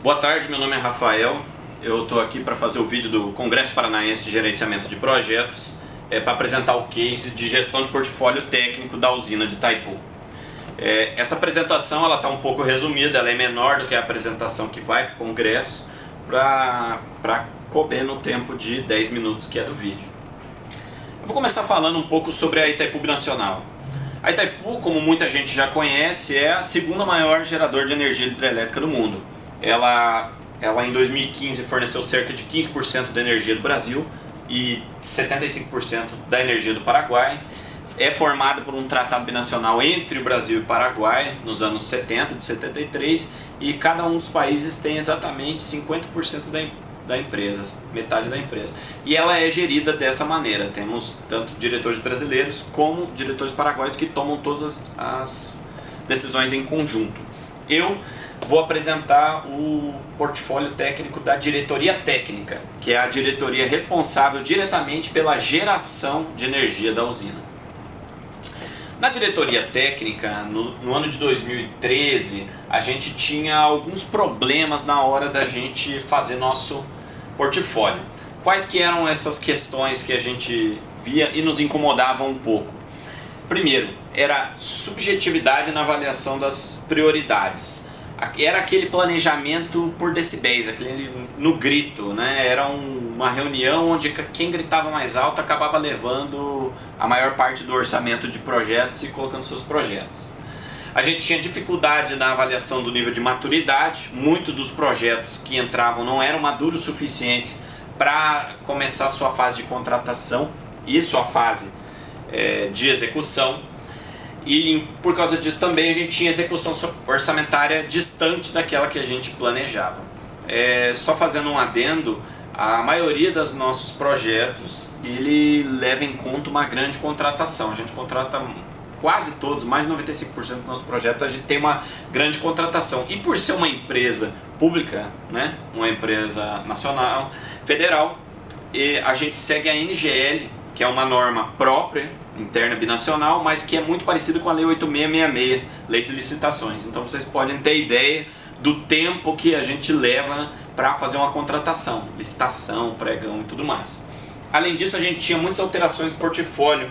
Boa tarde, meu nome é Rafael. Eu estou aqui para fazer o vídeo do Congresso Paranaense de Gerenciamento de Projetos para apresentar o case de gestão de portfólio técnico da usina de Itaipu. Essa apresentação está um pouco resumida, ela é menor do que a apresentação que vai para o Congresso para couber no tempo de 10 minutos que é do vídeo. Eu vou começar falando um pouco sobre a Itaipu Binacional. A Itaipu, como muita gente já conhece, é a segunda maior gerador de energia hidrelétrica do mundo. Ela em 2015 forneceu cerca de 15% da energia do Brasil e 75% da energia do Paraguai. É formada por um tratado binacional entre o Brasil e o Paraguai nos anos 70, de 73, e cada um dos países tem exatamente 50% da empresa, metade da empresa. E ela é gerida dessa maneira. Temos tanto diretores brasileiros como diretores paraguaios que tomam todas as decisões em conjunto. Eu vou apresentar o portfólio técnico da diretoria técnica, que é a diretoria responsável diretamente pela geração de energia da usina. Na diretoria técnica, no ano de 2013, a gente tinha alguns problemas na hora da gente fazer nosso portfólio. Quais que eram essas questões que a gente via e nos incomodavam um pouco? Primeiro, era subjetividade na avaliação das prioridades. Era aquele planejamento por decibéis, aquele no grito, né? Era uma reunião onde quem gritava mais alto acabava levando a maior parte do orçamento de projetos e colocando seus projetos. A gente tinha dificuldade na avaliação do nível de maturidade. Muitos dos projetos que entravam não eram maduros o suficientes para começar a sua fase de contratação e sua fase de execução. E por causa disso também a gente tinha execução orçamentária distante daquela que a gente planejava. Só fazendo um adendo, a maioria dos nossos projetos ele leva em conta uma grande contratação. A gente contrata quase todos, mais de 95% do nosso projeto a gente tem uma grande contratação. E por ser uma empresa pública, né, uma empresa nacional, federal, a gente segue a NGL, que é uma norma própria, interna binacional, mas que é muito parecida com a Lei 8666, Lei de Licitações. Então vocês podem ter ideia do tempo que a gente leva para fazer uma contratação, licitação, pregão e tudo mais. Além disso, a gente tinha muitas alterações de portfólio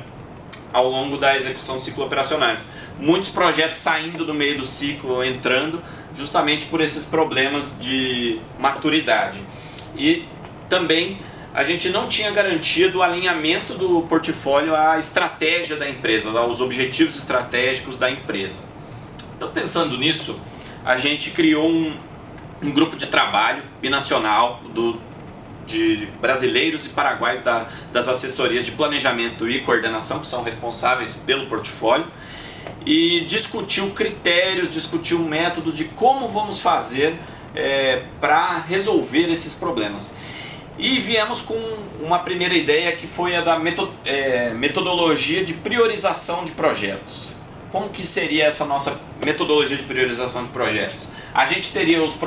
ao longo da execução dos ciclos operacionais. Muitos projetos saindo do meio do ciclo, entrando, justamente por esses problemas de maturidade. E também a gente não tinha garantido o alinhamento do portfólio à estratégia da empresa, aos objetivos estratégicos da empresa. Então, pensando nisso, a gente criou um grupo de trabalho binacional de brasileiros e paraguaios das assessorias de planejamento e coordenação, que são responsáveis pelo portfólio, e discutiu critérios, discutiu métodos de como vamos fazer para resolver esses problemas. E viemos com uma primeira ideia que foi a da metodologia de priorização de projetos. Como que seria essa nossa metodologia de priorização de projetos? A gente teria os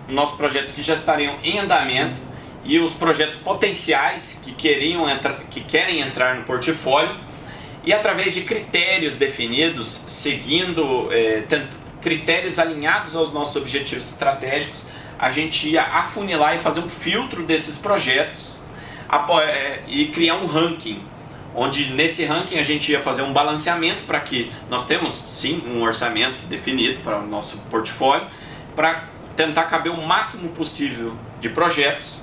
nossos projetos que já estariam em andamento e os projetos potenciais que querem entrar no portfólio, e através de critérios definidos, seguindo critérios alinhados aos nossos objetivos estratégicos, a gente ia afunilar e fazer um filtro desses projetos e criar um ranking, onde nesse ranking a gente ia fazer um balanceamento para que nós temos sim um orçamento definido para o nosso portfólio, para tentar caber o máximo possível de projetos.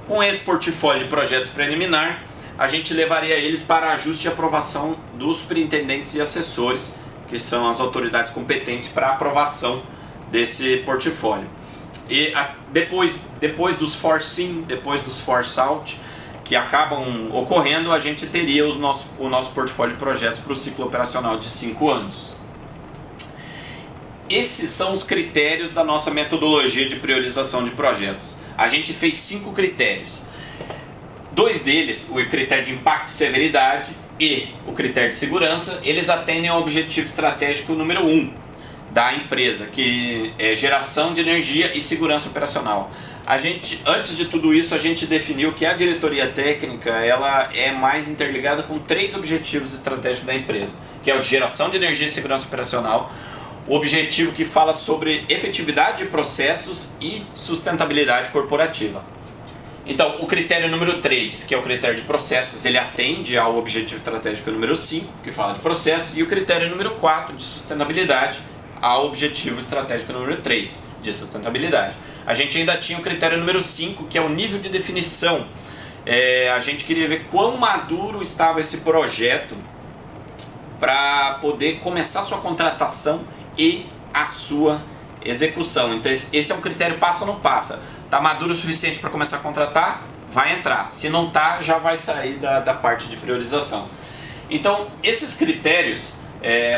Com esse portfólio de projetos preliminar, a gente levaria eles para ajuste e aprovação dos superintendentes e assessores, que são as autoridades competentes para aprovação desse portfólio. E depois dos force-in, depois dos force-out, que acabam ocorrendo, a gente teria o nosso portfólio de projetos para o ciclo operacional de 5 anos. Esses são os critérios da nossa metodologia de priorização de projetos. A gente fez 5 critérios. 2 deles, o critério de impacto e severidade e o critério de segurança, eles atendem ao objetivo estratégico número 1 da empresa, que é geração de energia e segurança operacional. Antes de tudo isso, a gente definiu que a diretoria técnica ela é mais interligada com 3 objetivos estratégicos da empresa, que é o de geração de energia e segurança operacional, o objetivo que fala sobre efetividade de processos e sustentabilidade corporativa. Então, o critério número 3, que é o critério de processos, ele atende ao objetivo estratégico número 5, que fala de processos, e o critério número 4, de sustentabilidade, ao objetivo estratégico número 3, de sustentabilidade. A gente ainda tinha o critério número 5, que é o nível de definição. A gente queria ver quão maduro estava esse projeto para poder começar a sua contratação e a sua execução. Então, esse é um critério passa ou não passa. Está maduro o suficiente para começar a contratar? Vai entrar. Se não está, já vai sair da parte de priorização. Então, esses critérios,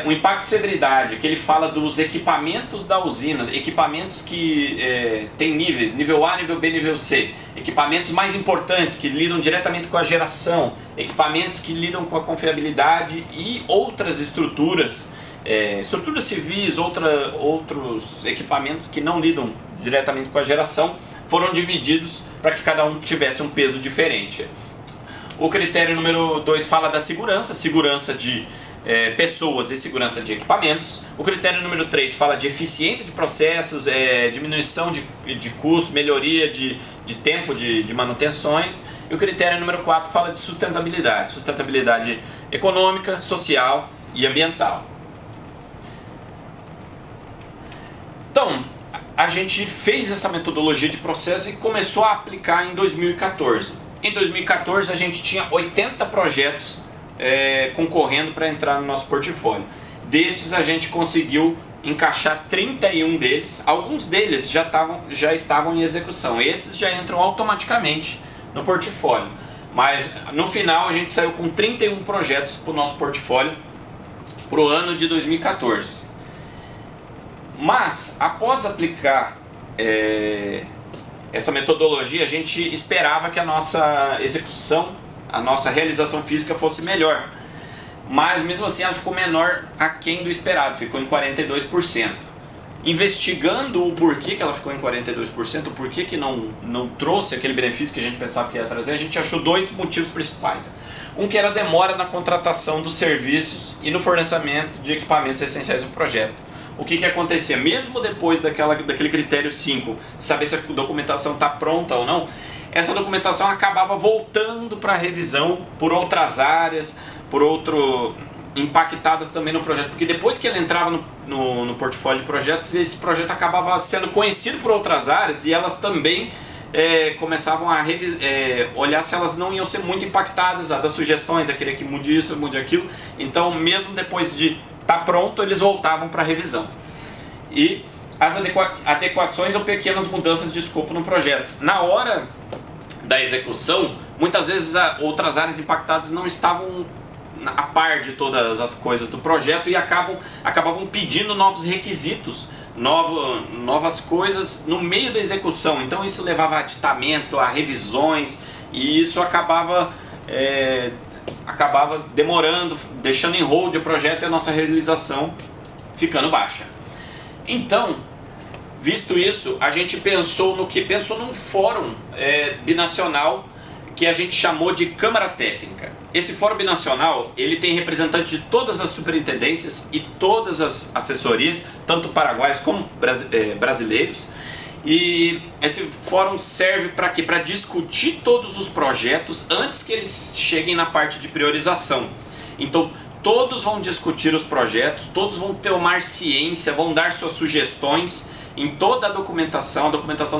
o impacto de cedridade, que ele fala dos equipamentos da usina, equipamentos que têm níveis, nível A, nível B, nível C, equipamentos mais importantes, que lidam diretamente com a geração, equipamentos que lidam com a confiabilidade e outras estruturas, estruturas civis, outros equipamentos que não lidam diretamente com a geração, foram divididos para que cada um tivesse um peso diferente. O critério número 2 fala da segurança, segurança de pessoas e segurança de equipamentos. O critério número 3 fala de eficiência de processos, diminuição de custo, melhoria de tempo de manutenções. E o critério número 4 fala de sustentabilidade, sustentabilidade econômica, social e ambiental. Então, a gente fez essa metodologia de processo e começou a aplicar em 2014. Em 2014 a gente tinha 80 projetos concorrendo para entrar no nosso portfólio. Destes a gente conseguiu encaixar 31 deles, alguns deles já estavam em execução, esses já entram automaticamente no portfólio. Mas no final a gente saiu com 31 projetos para o nosso portfólio para o ano de 2014. Mas, após aplicar essa metodologia, a gente esperava que a nossa execução, a nossa realização física fosse melhor. Mas, mesmo assim, ela ficou menor aquém do esperado, ficou em 42%. Investigando o porquê que ela ficou em 42%, o porquê que não trouxe aquele benefício que a gente pensava que ia trazer, a gente achou dois motivos principais. Um que era a demora na contratação dos serviços e no fornecimento de equipamentos essenciais do projeto. O que acontecia? Mesmo depois daquele critério 5, saber se a documentação está pronta ou não, essa documentação acabava voltando para revisão por outras áreas, impactadas também no projeto, porque depois que ela entrava no portfólio de projetos, esse projeto acabava sendo conhecido por outras áreas e elas também começavam a olhar se elas não iam ser muito impactadas, a dar sugestões, a querer que mude isso, mude aquilo. Então, mesmo depois de estar pronto, eles voltavam para a revisão. E as adequações ou pequenas mudanças de escopo no projeto. Na hora da execução, muitas vezes outras áreas impactadas não estavam a par de todas as coisas do projeto e acabavam pedindo novos requisitos, novas coisas no meio da execução. Então isso levava a aditamento, a revisões, e isso acabava demorando, deixando em hold o projeto e a nossa realização ficando baixa. Então, visto isso, a gente pensou num fórum binacional que a gente chamou de Câmara Técnica. Esse fórum binacional, ele tem representantes de todas as superintendências e todas as assessorias, tanto paraguaios como brasileiros. E esse fórum serve para quê? Para discutir todos os projetos antes que eles cheguem na parte de priorização. Então, todos vão discutir os projetos, todos vão tomar ciência, vão dar suas sugestões em toda a documentação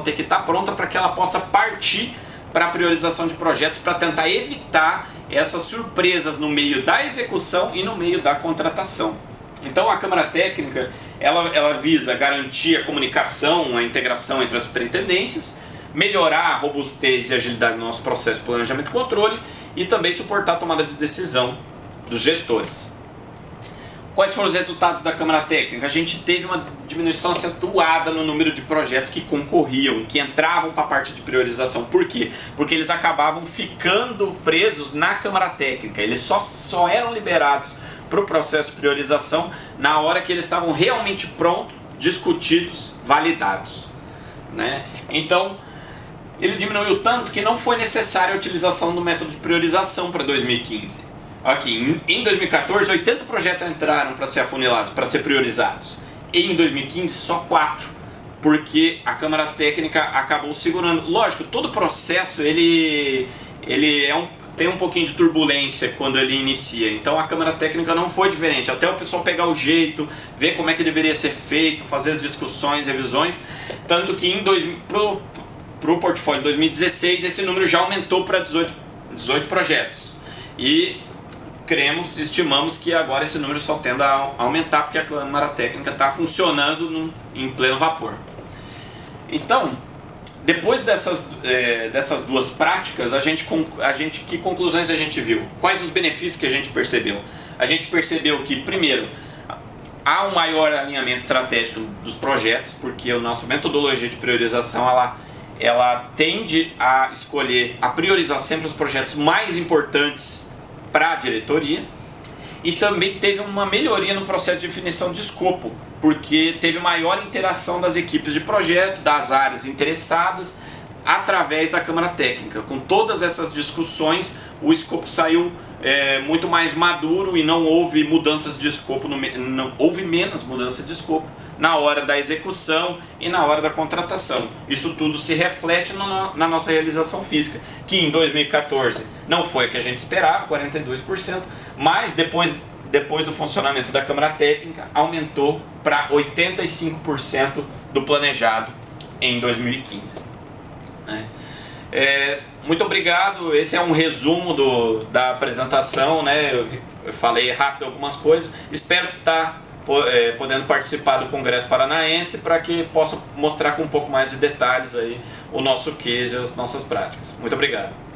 tem que estar pronta para que ela possa partir para a priorização de projetos, para tentar evitar essas surpresas no meio da execução e no meio da contratação. Então a Câmara Técnica, ela visa garantir a comunicação, a integração entre as superintendências, melhorar a robustez e agilidade do nosso processo de planejamento e controle e também suportar a tomada de decisão dos gestores. Quais foram os resultados da Câmara Técnica? A gente teve uma diminuição acentuada no número de projetos que concorriam, que entravam para a parte de priorização. Por quê? Porque eles acabavam ficando presos na Câmara Técnica. Eles só eram liberados para o processo de priorização na hora que eles estavam realmente prontos, discutidos, validados, né? Então, ele diminuiu tanto que não foi necessária a utilização do método de priorização para 2015. Aqui, em 2014, 80 projetos entraram para ser afunilados, para ser priorizados. e em 2015 só 4, porque a Câmara Técnica acabou segurando. Lógico, todo o processo tem um pouquinho de turbulência quando ele inicia, então a Câmara Técnica não foi diferente, até o pessoal pegar o jeito, ver como é que deveria ser feito, fazer as discussões, revisões, tanto que para o portfólio 2016 esse número já aumentou para 18 projetos, e estimamos que agora esse número só tende a aumentar, porque a Câmara Técnica está funcionando em pleno vapor. Então, depois dessas duas práticas, que conclusões a gente viu? Quais os benefícios que a gente percebeu? A gente percebeu que, primeiro, há um maior alinhamento estratégico dos projetos, porque a nossa metodologia de priorização ela tende a priorizar sempre os projetos mais importantes para a diretoria, e também teve uma melhoria no processo de definição de escopo, porque teve maior interação das equipes de projeto, das áreas interessadas, através da Câmara Técnica. Com todas essas discussões, o escopo saiu muito mais maduro e não houve mudanças de escopo, não houve menos mudança de escopo na hora da execução e na hora da contratação. Isso tudo se reflete na nossa realização física, que em 2014 não foi o que a gente esperava, 42%, mas depois do funcionamento da Câmara Técnica aumentou para 85% do planejado em 2015. Muito obrigado, esse é um resumo da apresentação, né? Eu falei rápido algumas coisas, espero estar podendo participar do Congresso Paranaense para que possa mostrar com um pouco mais de detalhes aí o nosso case e as nossas práticas. Muito obrigado.